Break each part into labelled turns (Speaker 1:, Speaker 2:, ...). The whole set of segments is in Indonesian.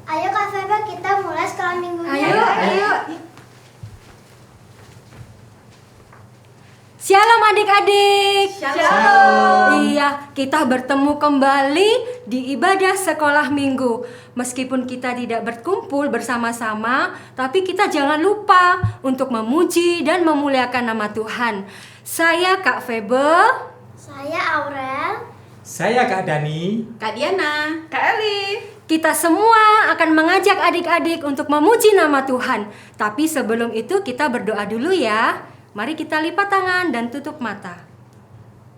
Speaker 1: Ayo Kak Feba, kita mulai sekolah minggunya.
Speaker 2: Ayo. Shalom adik-adik.
Speaker 3: Shalom.
Speaker 2: Iya, kita bertemu kembali di ibadah sekolah minggu. Meskipun kita tidak berkumpul bersama-sama, tapi kita jangan lupa untuk memuji dan memuliakan nama Tuhan. Saya Kak Febe.
Speaker 1: Saya Aurel.
Speaker 3: Saya Kak Dani.
Speaker 4: Kak Diana, Kak Eli.
Speaker 2: Kita semua akan mengajak adik-adik untuk memuji nama Tuhan. Tapi sebelum itu kita berdoa dulu ya. Mari kita lipat tangan dan tutup mata.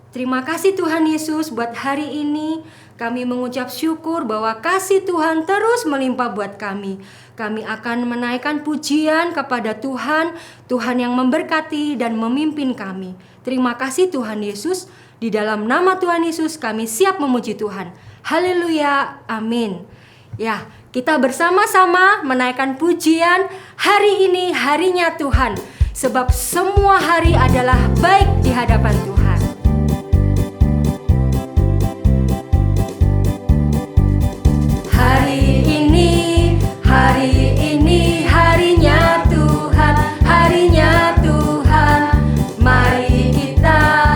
Speaker 2: Terima kasih Tuhan Yesus buat hari ini. Kami mengucap syukur bahwa kasih Tuhan terus melimpah buat kami. Kami akan menaikkan pujian kepada Tuhan, Tuhan yang memberkati dan memimpin kami. Terima kasih Tuhan Yesus. Di dalam nama Tuhan Yesus kami siap memuji Tuhan. Haleluya, amin. Ya, kita bersama-sama menaikkan pujian. Hari ini harinya Tuhan. Sebab semua hari adalah baik di hadapan Tuhan. Hari ini harinya Tuhan, harinya Tuhan. Mari kita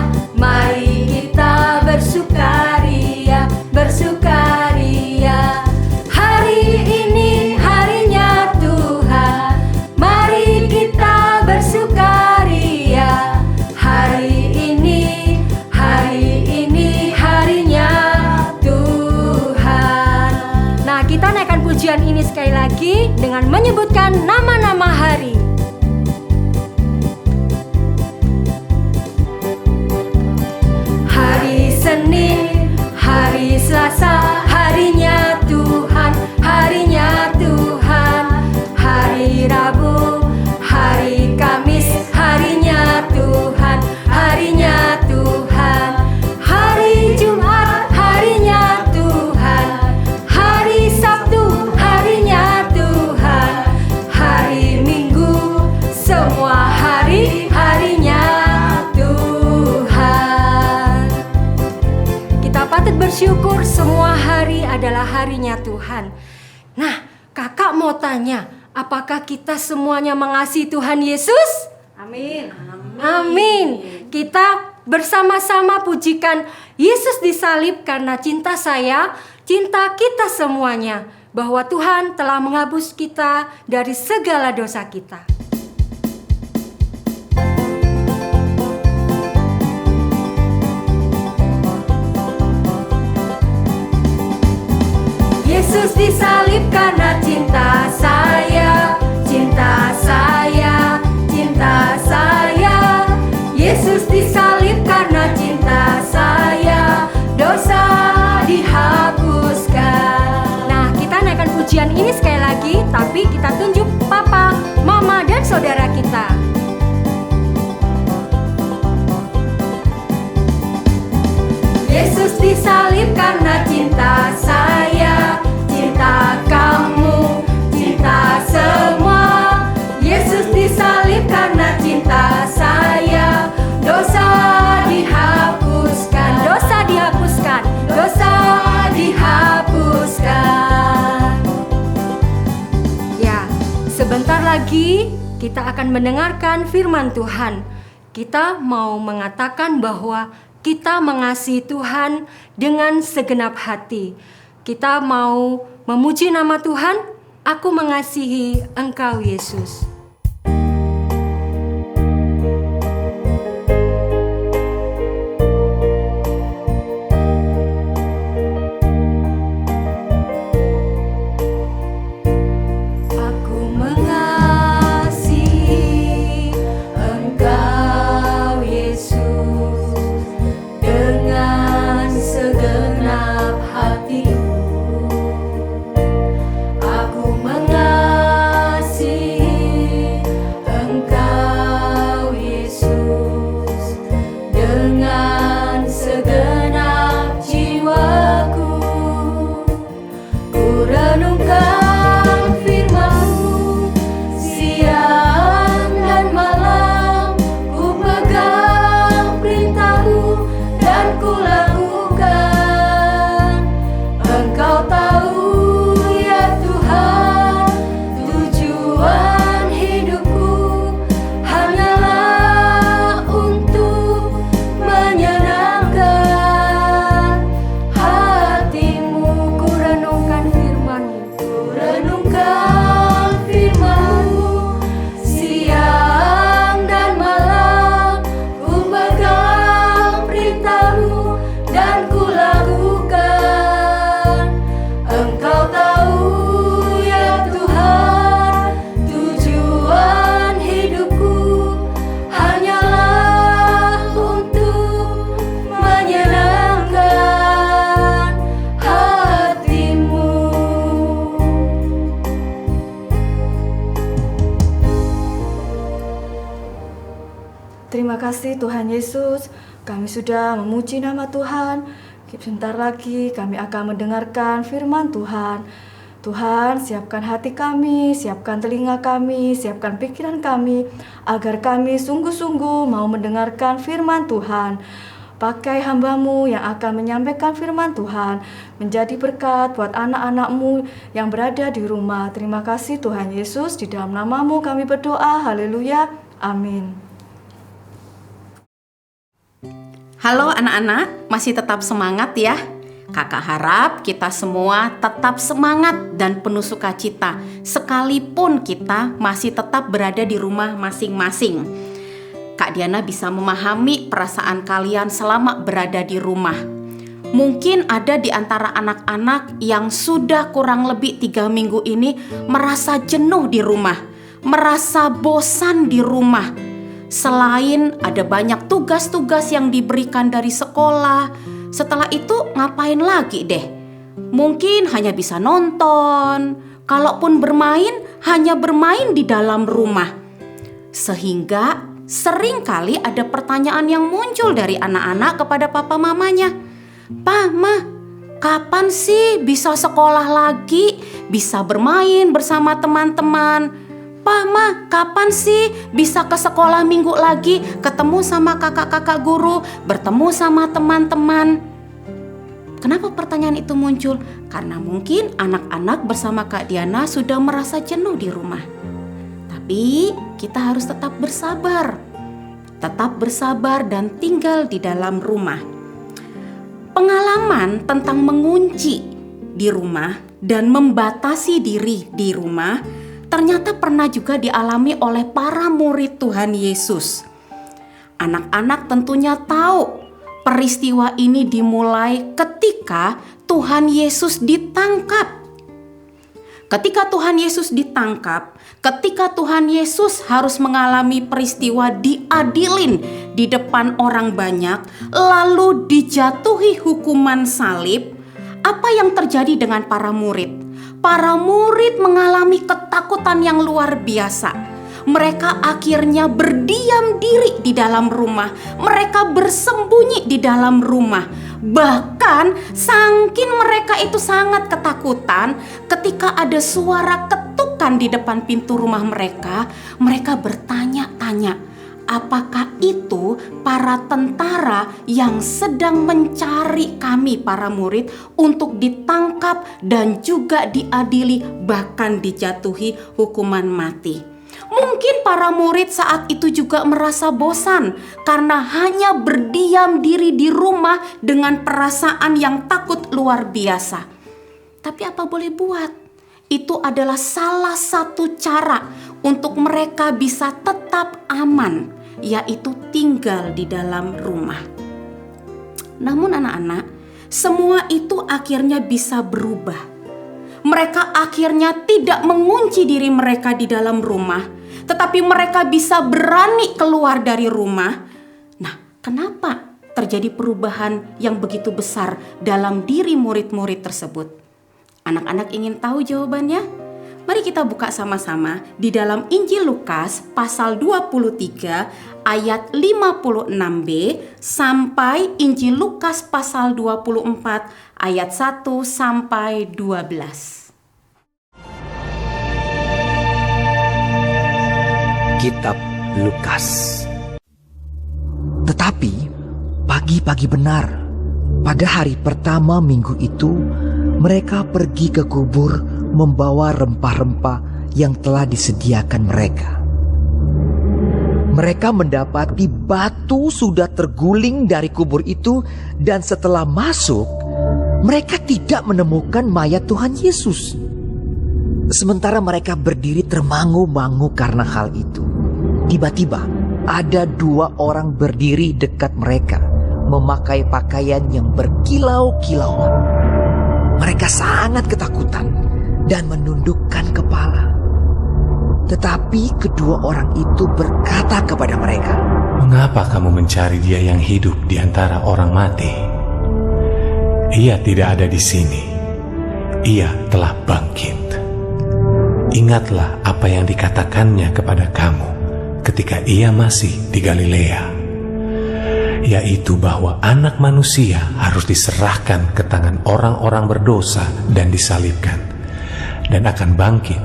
Speaker 2: bersukaria, bersukaria. Hari ini harinya Tuhan. Mari kita bersukaria. Hari ini harinya Tuhan. Nah, kita naikkan pujian ini sekali lagi dengan menyebutkan nama-nama hari. Hari Senin, hari Selasa, harinya Tuhan, harinya Tuhan. Hari Rabu, hari Kamis, harinya Tuhan, harinya Tuhan. Hari Jumat, harinya Tuhan. Hari Sabtu, harinya Tuhan. Hari Minggu, semua harinya Tuhan. Kita patut bersyukur semua hari adalah harinya Tuhan. Nah, kakak mau tanya, apakah kita semuanya mengasihi Tuhan Yesus?
Speaker 4: Amin.
Speaker 2: Amin. Kita bersama-sama pujikan Yesus disalib karena cinta saya, cinta kita semuanya. Bahwa Tuhan telah menghapus kita dari segala dosa kita. Yesus disalib karena cinta saya, cinta saya, cinta saya. Yesus disalib karena cinta saya, dosa dihapuskan. Nah, kita naikkan pujian ini sekali lagi, tapi kita tunjuk papa, mama, dan saudara kita. Yesus disalib karena cinta saya, cinta kamu, cinta semua. Yesus disalib karena cinta saya, dosa dihapuskan, dosa dihapuskan, dosa dihapuskan. Ya, sebentar lagi kita akan mendengarkan firman Tuhan. Kita mau mengatakan bahwa kita mengasihi Tuhan dengan segenap hati. Kita mau memuji nama Tuhan. Aku mengasihi Engkau Yesus. Aku mengasihi Engkau Yesus dengan segenap hatiku. Aku mengasihi dan ku lakukan. Engkau tahu ya Tuhan, tujuan hidupku hanyalah untuk menyenangkan hatimu.
Speaker 4: Terima kasih Tuhan Yesus, kami sudah memuji nama Tuhan. Sebentar lagi kami akan mendengarkan firman Tuhan. Tuhan, siapkan hati kami, siapkan telinga kami, siapkan pikiran kami, agar kami sungguh-sungguh mau mendengarkan firman Tuhan. Pakai hamba-Mu yang akan menyampaikan firman Tuhan, menjadi berkat buat anak-anak-Mu yang berada di rumah. Terima kasih Tuhan Yesus, di dalam nama-Mu kami berdoa, haleluya, amin.
Speaker 5: Halo anak-anak, masih tetap semangat ya? Kakak harap kita semua tetap semangat dan penuh sukacita, sekalipun kita masih tetap berada di rumah masing-masing. Kak Diana bisa memahami perasaan kalian selama berada di rumah. Mungkin ada di antara anak-anak yang sudah kurang lebih 3 minggu ini merasa jenuh di rumah, merasa bosan di rumah. Selain ada banyak tugas-tugas yang diberikan dari sekolah, setelah itu ngapain lagi deh? Mungkin hanya bisa nonton, kalaupun bermain, hanya bermain di dalam rumah. Sehingga seringkali ada pertanyaan yang muncul dari anak-anak kepada papa mamanya. "Pa, Ma, kapan sih bisa sekolah lagi, bisa bermain bersama teman-teman? Pa, Ma, kapan sih bisa ke sekolah minggu lagi, ketemu sama kakak-kakak guru, bertemu sama teman-teman?" Kenapa pertanyaan itu muncul? Karena mungkin anak-anak bersama Kak Diana sudah merasa jenuh di rumah. Tapi kita harus tetap bersabar dan tinggal di dalam rumah. Pengalaman tentang mengunci di rumah dan membatasi diri di rumah ternyata pernah juga dialami oleh para murid Tuhan Yesus. Anak-anak tentunya tahu peristiwa ini dimulai ketika Tuhan Yesus ditangkap. Ketika Tuhan Yesus ditangkap, ketika Tuhan Yesus harus mengalami peristiwa diadilin di depan orang banyak, lalu dijatuhi hukuman salib, apa yang terjadi dengan para murid? Para murid mengalami ketakutan yang luar biasa. Mereka akhirnya berdiam diri di dalam rumah. Mereka bersembunyi di dalam rumah. Bahkan saking mereka itu sangat ketakutan, ketika ada suara ketukan di depan pintu rumah mereka, mereka bertanya-tanya, apakah itu para tentara yang sedang mencari kami para murid untuk ditangkap dan juga diadili, bahkan dijatuhi hukuman mati. Mungkin para murid saat itu juga merasa bosan karena hanya berdiam diri di rumah dengan perasaan yang takut luar biasa. Tapi apa boleh buat? Itu adalah salah satu cara untuk mereka bisa tetap aman, yaitu tinggal di dalam rumah. Namun anak-anak, semua itu akhirnya bisa berubah. Mereka akhirnya tidak mengunci diri mereka di dalam rumah, tetapi mereka bisa berani keluar dari rumah. Nah, kenapa terjadi perubahan yang begitu besar dalam diri murid-murid tersebut? Anak-anak ingin tahu jawabannya? Mari kita buka sama-sama di dalam Injil Lukas pasal 23 ayat 56b sampai Injil Lukas pasal 24 ayat 1 sampai 12.
Speaker 6: Kitab Lukas. Tetapi pagi-pagi benar, pada hari pertama minggu itu, mereka pergi ke kubur membawa rempah-rempah yang telah disediakan mereka. Mereka mendapati batu sudah terguling dari kubur itu, dan setelah masuk, mereka tidak menemukan mayat Tuhan Yesus. Sementara mereka berdiri termangu-mangu karena hal itu, tiba-tiba ada 2 orang berdiri dekat mereka, memakai pakaian yang berkilau-kilauan. Mereka sangat ketakutan dan menundukkan kepala. Tetapi kedua orang itu berkata kepada mereka,
Speaker 7: "Mengapa kamu mencari Dia yang hidup di antara orang mati? Ia tidak ada di sini. Ia telah bangkit. Ingatlah apa yang dikatakannya kepada kamu ketika Ia masih di Galilea, yaitu bahwa Anak Manusia harus diserahkan ke tangan orang-orang berdosa dan disalibkan, dan akan bangkit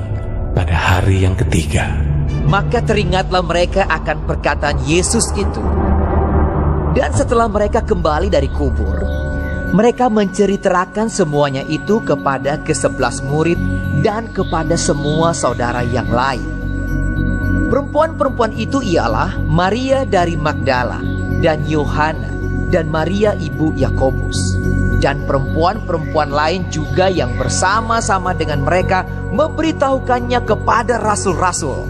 Speaker 7: pada hari yang ketiga."
Speaker 6: Maka teringatlah mereka akan perkataan Yesus itu. Dan setelah mereka kembali dari kubur, mereka menceritakan semuanya itu kepada ke-11 murid dan kepada semua saudara yang lain. Perempuan-perempuan itu ialah Maria dari Magdala dan Yohana dan Maria ibu Yakobus, dan perempuan-perempuan lain juga yang bersama-sama dengan mereka memberitahukannya kepada rasul-rasul.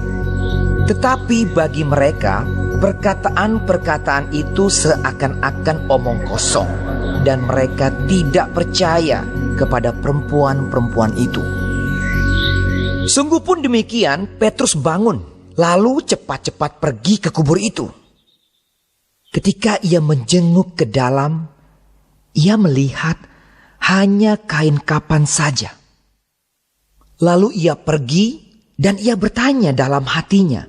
Speaker 6: Tetapi bagi mereka, perkataan-perkataan itu seakan-akan omong kosong, dan mereka tidak percaya kepada perempuan-perempuan itu. Sungguh pun demikian, Petrus bangun, lalu cepat-cepat pergi ke kubur itu. Ketika ia menjenguk ke dalam, ia melihat hanya kain kapan saja. Lalu ia pergi dan ia bertanya dalam hatinya,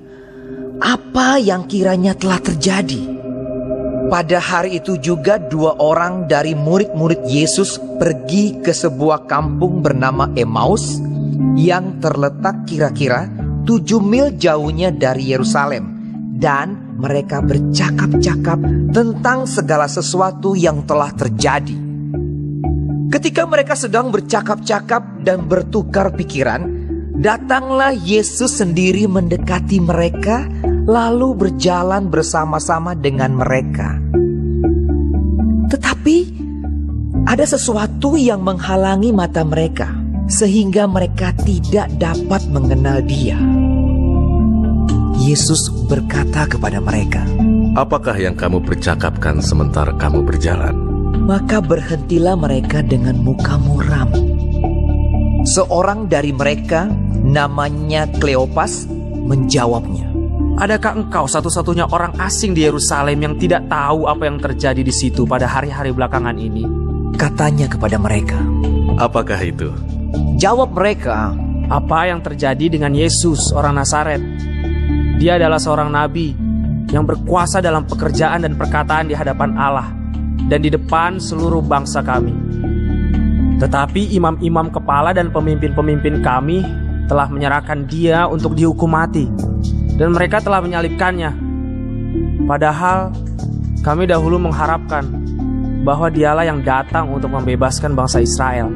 Speaker 6: apa yang kiranya telah terjadi? Pada hari itu juga 2 orang dari murid-murid Yesus pergi ke sebuah kampung bernama Emmaus yang terletak kira-kira 7 mil jauhnya dari Yerusalem, dan mereka bercakap-cakap tentang segala sesuatu yang telah terjadi. Ketika mereka sedang bercakap-cakap dan bertukar pikiran, datanglah Yesus sendiri mendekati mereka, lalu berjalan bersama-sama dengan mereka. Tetapi ada sesuatu yang menghalangi mata mereka, sehingga mereka tidak dapat mengenal Dia. Yesus berkata kepada mereka,
Speaker 8: "Apakah yang kamu percakapkan sementara kamu berjalan?"
Speaker 6: Maka berhentilah mereka dengan muka muram. Seorang dari mereka, namanya Kleopas, menjawabnya,
Speaker 9: "Adakah engkau satu-satunya orang asing di Yerusalem yang tidak tahu apa yang terjadi di situ pada hari-hari belakangan ini?"
Speaker 6: Katanya kepada mereka.
Speaker 8: "Apakah itu?"
Speaker 6: Jawab mereka,
Speaker 9: "Apa yang terjadi dengan Yesus orang Nazaret? Dia adalah seorang nabi yang berkuasa dalam pekerjaan dan perkataan di hadapan Allah dan di depan seluruh bangsa kami. Tetapi imam-imam kepala dan pemimpin-pemimpin kami telah menyerahkan Dia untuk dihukum mati, dan mereka telah menyalibkannya. Padahal kami dahulu mengharapkan bahwa Dialah yang datang untuk membebaskan bangsa Israel.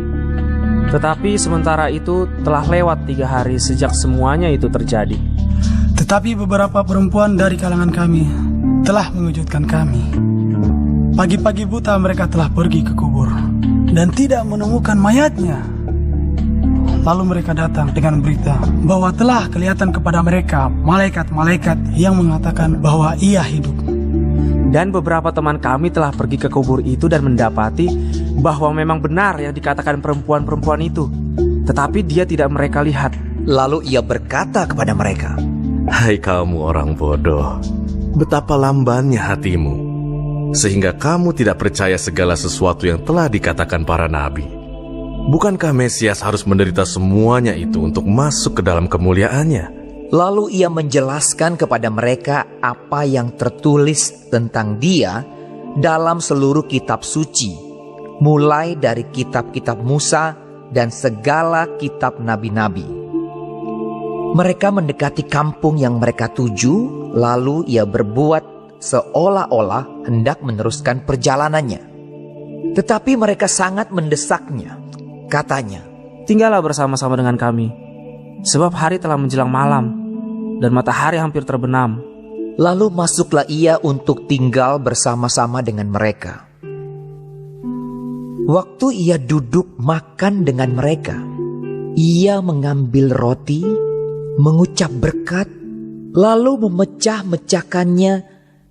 Speaker 9: Tetapi sementara itu telah lewat 3 hari sejak semuanya itu terjadi.
Speaker 10: Tetapi beberapa perempuan dari kalangan kami telah mengejutkan kami. Pagi-pagi buta mereka telah pergi ke kubur dan tidak menemukan mayatnya. Lalu mereka datang dengan berita bahwa telah kelihatan kepada mereka malaikat-malaikat yang mengatakan bahwa Ia hidup.
Speaker 9: Dan beberapa teman kami telah pergi ke kubur itu dan mendapati bahwa memang benar yang dikatakan perempuan-perempuan itu, tetapi Dia tidak mereka lihat."
Speaker 6: Lalu ia berkata kepada mereka,
Speaker 8: "Hai kamu orang bodoh, betapa lambannya hatimu, sehingga kamu tidak percaya segala sesuatu yang telah dikatakan para nabi. Bukankah Mesias harus menderita semuanya itu untuk masuk ke dalam kemuliaannya?"
Speaker 6: Lalu ia menjelaskan kepada mereka apa yang tertulis tentang Dia dalam seluruh kitab suci, mulai dari kitab-kitab Musa dan segala kitab nabi-nabi. Mereka mendekati kampung yang mereka tuju, lalu ia berbuat seolah-olah hendak meneruskan perjalanannya. Tetapi mereka sangat mendesaknya. Katanya,
Speaker 9: "Tinggallah bersama-sama dengan kami, sebab hari telah menjelang malam dan matahari hampir terbenam."
Speaker 6: Lalu masuklah ia untuk tinggal bersama-sama dengan mereka. Waktu ia duduk makan dengan mereka, ia mengambil roti, mengucap berkat, lalu memecah-mecahkannya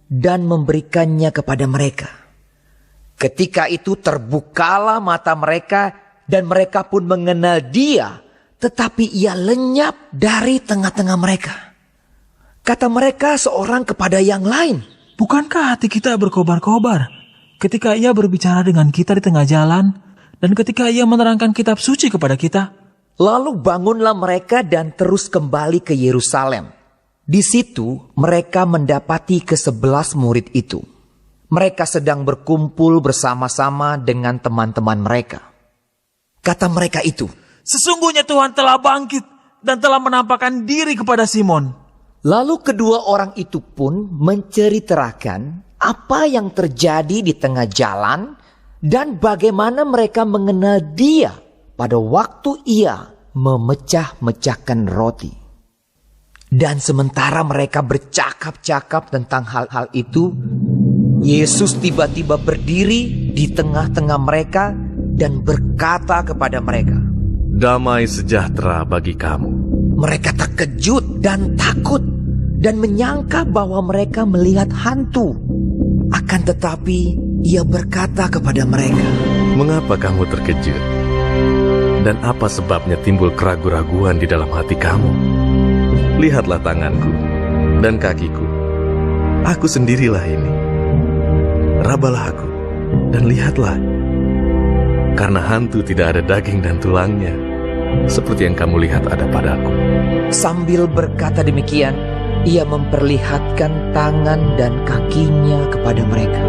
Speaker 6: dan memberikannya kepada mereka. Ketika itu terbukalah mata mereka dan mereka pun mengenal Dia, tetapi Ia lenyap dari tengah-tengah mereka. Kata mereka seorang kepada yang lain,
Speaker 10: Bukankah hati kita berkobar-kobar ketika Ia berbicara dengan kita di tengah jalan dan ketika Ia menerangkan kitab suci kepada kita?
Speaker 6: Lalu bangunlah mereka dan terus kembali ke Yerusalem. Di situ mereka mendapati ke-11 murid itu. Mereka sedang berkumpul bersama-sama dengan teman-teman mereka. Kata mereka itu,
Speaker 10: Sesungguhnya Tuhan telah bangkit dan telah menampakkan diri kepada Simon.
Speaker 6: lalu kedua orang itu pun menceritakan apa yang terjadi di tengah jalan dan bagaimana mereka mengenal Dia pada waktu Ia memecah-mecahkan roti. Dan sementara mereka bercakap-cakap tentang hal-hal itu, Yesus tiba-tiba berdiri di tengah-tengah mereka dan berkata kepada mereka,
Speaker 8: Damai sejahtera bagi kamu.
Speaker 6: Mereka terkejut dan takut dan menyangka bahwa mereka melihat hantu. Akan tetapi Ia berkata kepada mereka,
Speaker 8: Mengapa kamu terkejut? Dan apa sebabnya timbul keraguan-raguan di dalam hati kamu? Lihatlah tanganku dan kakiku. Aku sendirilah ini. Rabalah aku dan lihatlah. Karena hantu tidak ada daging dan tulangnya, seperti yang kamu lihat ada padaku.
Speaker 6: Sambil berkata demikian, Ia memperlihatkan tangan dan kakinya kepada mereka.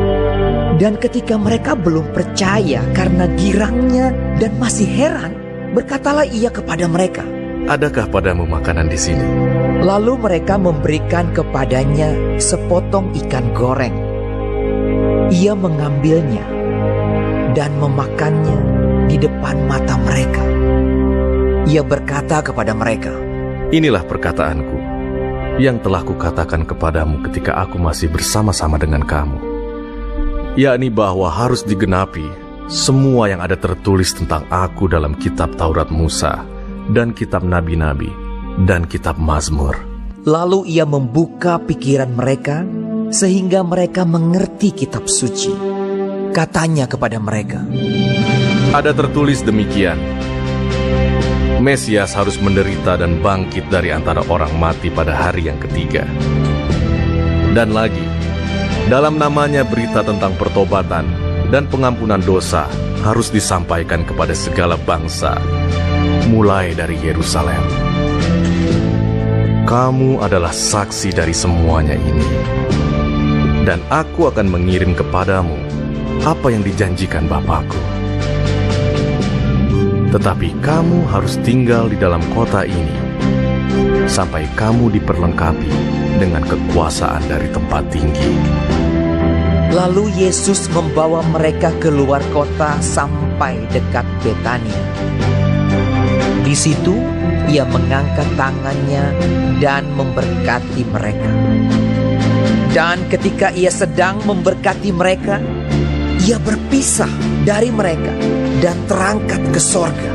Speaker 6: Dan ketika mereka belum percaya karena girangnya dan masih heran, berkatalah Ia kepada mereka,
Speaker 8: Adakah padamu makanan di sini?
Speaker 6: lalu mereka memberikan kepadanya sepotong ikan goreng. Ia mengambilnya dan memakannya di depan mata mereka. Ia berkata kepada mereka,
Speaker 8: Inilah perkataanku yang telah kukatakan kepadamu ketika aku masih bersama-sama dengan kamu, yakni bahwa harus digenapi semua yang ada tertulis tentang aku dalam kitab Taurat Musa dan kitab Nabi-Nabi dan kitab Mazmur.
Speaker 6: Lalu Ia membuka pikiran mereka sehingga mereka mengerti kitab suci. Katanya kepada mereka,
Speaker 8: Ada tertulis demikian, Mesias harus menderita dan bangkit dari antara orang mati pada hari yang ketiga. Dan lagi, dalam namanya berita tentang pertobatan dan pengampunan dosa harus disampaikan kepada segala bangsa, mulai dari Yerusalem. Kamu adalah saksi dari semuanya ini. Dan aku akan mengirim kepadamu apa yang dijanjikan Bapakku. Tetapi kamu harus tinggal di dalam kota ini sampai kamu diperlengkapi dengan kekuasaan dari tempat tinggi.
Speaker 6: lalu Yesus membawa mereka keluar kota sampai dekat Betania. Di situ Ia mengangkat tangannya dan memberkati mereka. Dan ketika Ia sedang memberkati mereka, Ia berpisah dari mereka dan terangkat ke sorga.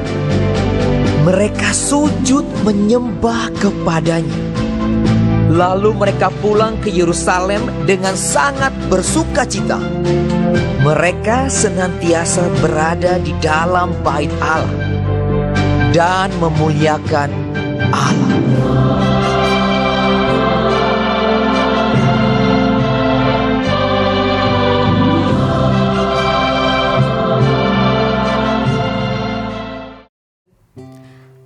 Speaker 6: Mereka sujud menyembah kepadanya. Lalu mereka pulang ke Yerusalem dengan sangat bersukacita. Mereka senantiasa berada di dalam bait Allah dan memuliakan Allah.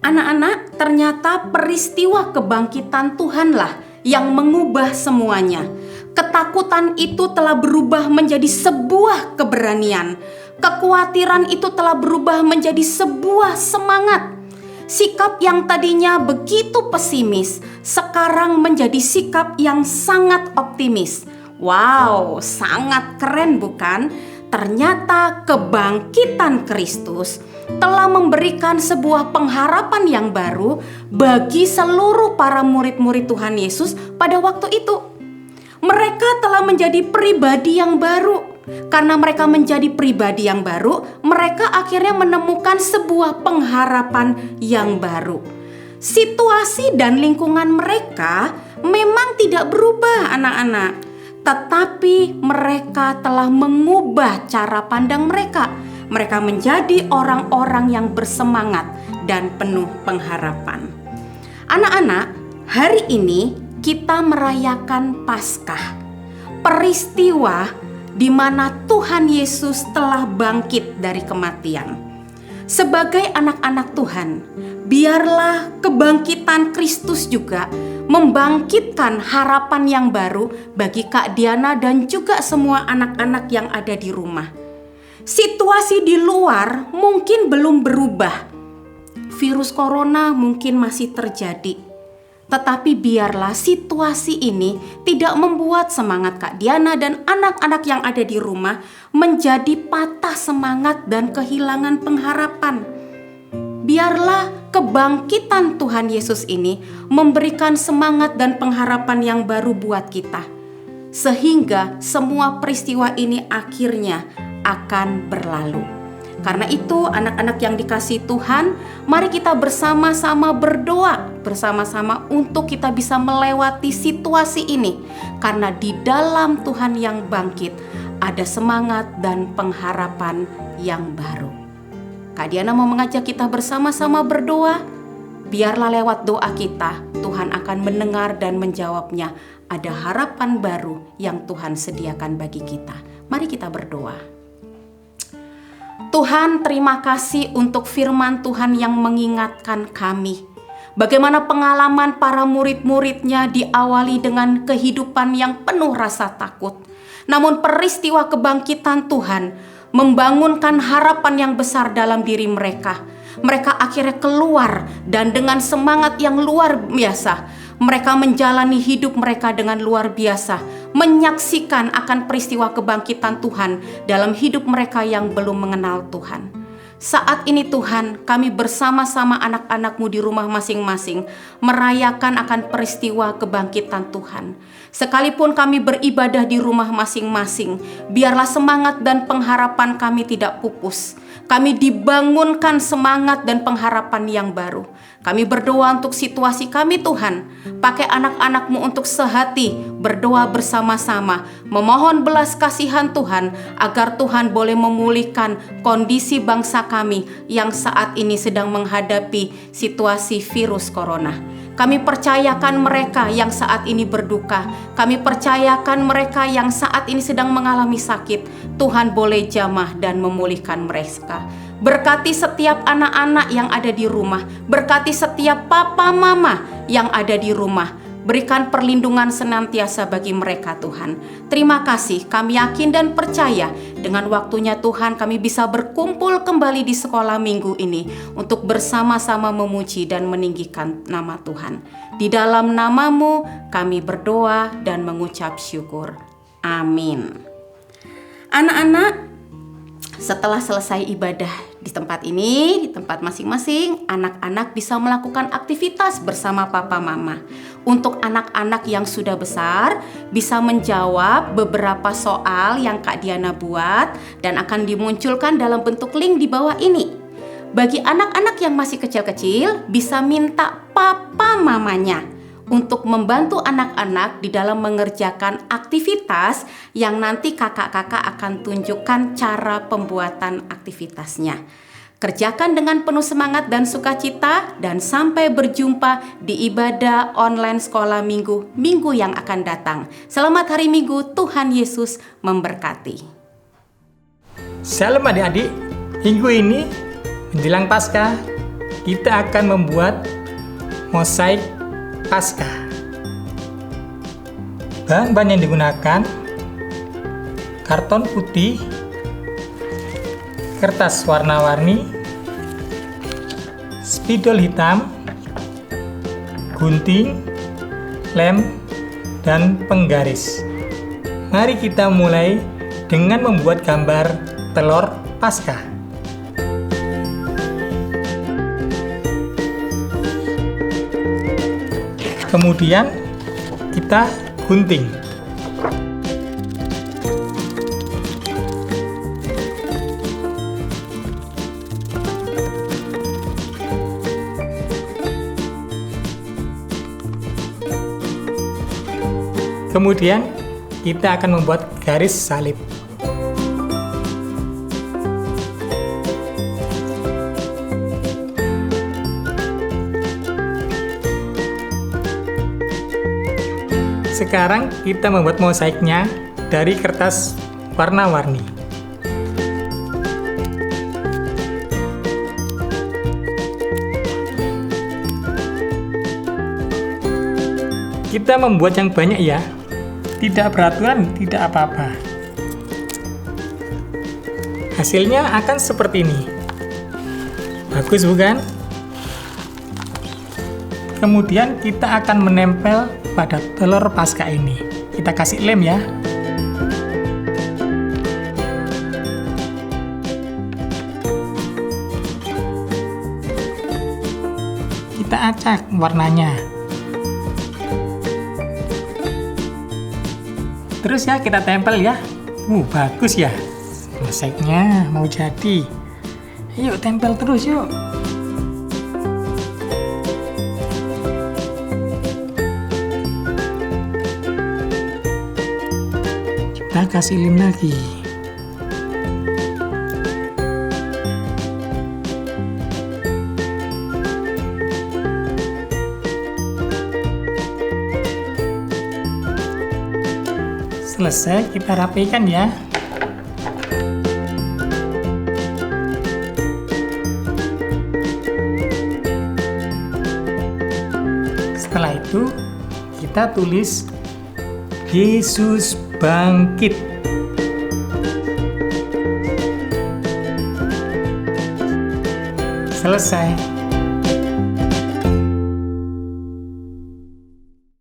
Speaker 5: Anak-anak, ternyata peristiwa kebangkitan Tuhanlah yang mengubah semuanya. Ketakutan itu telah berubah menjadi sebuah keberanian. Kekhawatiran itu telah berubah menjadi sebuah semangat. Sikap yang tadinya begitu pesimis, sekarang menjadi sikap yang sangat optimis. Wow, sangat keren bukan? Ternyata kebangkitan Kristus telah memberikan sebuah pengharapan yang baru bagi seluruh para murid-murid Tuhan Yesus pada waktu itu. Mereka telah menjadi pribadi yang baru. Karena mereka menjadi pribadi yang baru, mereka akhirnya menemukan sebuah pengharapan yang baru. Situasi dan lingkungan mereka memang tidak berubah, anak-anak. tetapi mereka telah mengubah cara pandang mereka. Mereka menjadi orang-orang yang bersemangat dan penuh pengharapan. Anak-anak, hari ini kita merayakan Paskah, peristiwa di mana Tuhan Yesus telah bangkit dari kematian. Sebagai anak-anak Tuhan, biarlah kebangkitan Kristus juga membangkitkan harapan yang baru bagi Kak Diana dan juga semua anak-anak yang ada di rumah. Situasi di luar mungkin belum berubah. Virus corona mungkin masih terjadi. Tetapi biarlah situasi ini tidak membuat semangat Kak Diana dan anak-anak yang ada di rumah menjadi patah semangat dan kehilangan pengharapan. Biarlah kebangkitan Tuhan Yesus ini memberikan semangat dan pengharapan yang baru buat kita. Sehingga semua peristiwa ini akhirnya akan berlalu. Karena itu anak-anak yang dikasihi Tuhan, mari kita bersama-sama berdoa bersama-sama untuk kita bisa melewati situasi ini. Karena di dalam Tuhan yang bangkit ada semangat dan pengharapan yang baru. Kak Diana mau mengajak kita bersama-sama berdoa. Biarlah lewat doa kita Tuhan akan mendengar dan menjawabnya. Ada harapan baru yang Tuhan sediakan bagi kita. Mari kita berdoa. Tuhan, terima kasih untuk firman Tuhan yang mengingatkan kami. Bagaimana pengalaman para murid-muridnya diawali dengan kehidupan yang penuh rasa takut. Namun peristiwa kebangkitan Tuhan membangunkan harapan yang besar dalam diri mereka. Mereka akhirnya keluar dan dengan semangat yang luar biasa. Mereka menjalani hidup mereka dengan luar biasa, menyaksikan akan peristiwa kebangkitan Tuhan dalam hidup mereka yang belum mengenal Tuhan. Saat ini Tuhan, kami bersama-sama anak-anak-Mu di rumah masing-masing merayakan akan peristiwa kebangkitan Tuhan. Sekalipun kami beribadah di rumah masing-masing, biarlah semangat dan pengharapan kami tidak pupus. Kami dibangunkan semangat dan pengharapan yang baru. Kami berdoa untuk situasi kami Tuhan. Pakai anak-anak-Mu untuk sehati berdoa bersama-sama. Memohon belas kasihan Tuhan agar Tuhan boleh memulihkan kondisi bangsa kami yang saat ini sedang menghadapi situasi virus corona. Kami percayakan mereka yang saat ini berduka. Kami percayakan mereka yang saat ini sedang mengalami sakit. Tuhan boleh jamah dan memulihkan mereka. Berkati setiap anak-anak yang ada di rumah. Berkati setiap papa mama yang ada di rumah. Berikan perlindungan senantiasa bagi mereka Tuhan. Terima kasih, kami yakin dan percaya dengan waktunya Tuhan kami bisa berkumpul kembali di sekolah minggu ini untuk bersama-sama memuji dan meninggikan nama Tuhan. Di dalam nama-Mu kami berdoa dan mengucap syukur. Amin. Anak-anak, setelah selesai ibadah di tempat ini, di tempat masing-masing, anak-anak bisa melakukan aktivitas bersama papa mama. Untuk anak-anak yang sudah besar, bisa menjawab beberapa soal yang Kak Diana buat dan akan dimunculkan dalam bentuk link di bawah ini. Bagi anak-anak yang masih kecil-kecil, bisa minta papa mamanya untuk membantu anak-anak di dalam mengerjakan aktivitas yang nanti kakak-kakak akan tunjukkan cara pembuatan aktivitasnya. Kerjakan dengan penuh semangat dan sukacita dan sampai berjumpa di ibadah online sekolah minggu yang akan datang. Selamat hari Minggu, Tuhan Yesus memberkati.
Speaker 3: Shalom adik-adik, minggu ini menjelang Paskah kita akan membuat mosaik Paskah. Bahan-bahan yang digunakan karton putih, kertas warna-warni, spidol hitam, gunting, lem, dan penggaris. Mari kita mulai dengan membuat gambar telur Paskah. Kemudian kita gunting. Kemudian kita akan membuat garis salib. Sekarang kita membuat mosaiknya dari kertas warna-warni. Kita membuat yang banyak ya, tidak beraturan, tidak apa-apa. Hasilnya akan seperti ini. Bagus bukan? Kemudian kita akan menempel pada telur Paskah ini. Kita kasih lem ya. Kita acak warnanya. Terus ya kita tempel ya. Bagus ya. Mosaiknya mau jadi. Yuk tempel terus yuk. Kita kasih lem lagi. Selesai, kita rapikan ya. Setelah itu, kita tulis Yesus bangkit. Selesai.